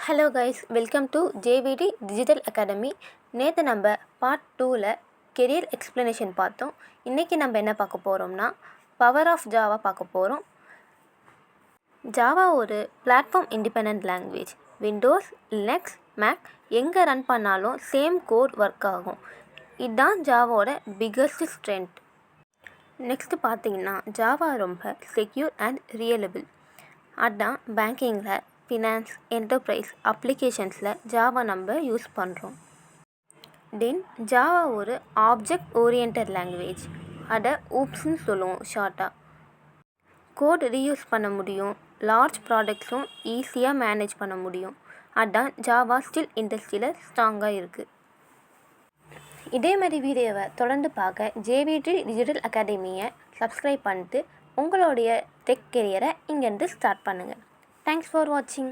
Hello guys, welcome to JVT digital academy. நேற்று நம்ம part 2ல் கெரியர் எக்ஸ்ப்ளனேஷன் பார்த்தோம். இன்றைக்கி நம்ம என்ன பார்க்க போகிறோம்னா பவர் ஆஃப் ஜாவா பார்க்க போகிறோம். ஜாவா ஒரு platform independent language. Windows, Linux, Mac எங்கே ரன் பண்ணாலும் சேம் கோட் ஒர்க் ஆகும். இதுதான் ஜாவாவோட பிக்கஸ்ட் ஸ்ட்ரென்த். நெக்ஸ்ட்டு பார்த்தீங்கன்னா ஜாவா ரொம்ப செக்யூர் அண்ட் ரியலபிள். அதுதான் பேங்கிங்கில், ஃபினான்ஸ், என்டர்ப்ரைஸ் அப்ளிகேஷன்ஸில் ஜாவா நம்ம யூஸ் பண்ணுறோம். தென் ஜாவா ஒரு ஆப்ஜெக்ட் ஓரியன்டட் லாங்குவேஜ். அதை ஊப்ஸ்ன்னு சொல்லுவோம் ஷார்ட்டாக. கோட் ரீயூஸ் பண்ண முடியும். லார்ஜ் ப்ராடக்ட்ஸும் ஈஸியாக மேனேஜ் பண்ண முடியும். அதுதான் ஜாவா ஸ்டில் இண்டஸ்ட்ரியில் ஸ்ட்ராங்காக இருக்குது. இதே மாதிரி வீடியோவை தொடர்ந்து பார்க்க ஜேவிடி டிஜிட்டல் அகாடமியை சப்ஸ்கிரைப் பண்ணிட்டு உங்களுடைய டெக் கெரியரை இங்கேருந்து ஸ்டார்ட் பண்ணுங்கள். தேங்க்ஸ் ஃபார் வாட்சிங்.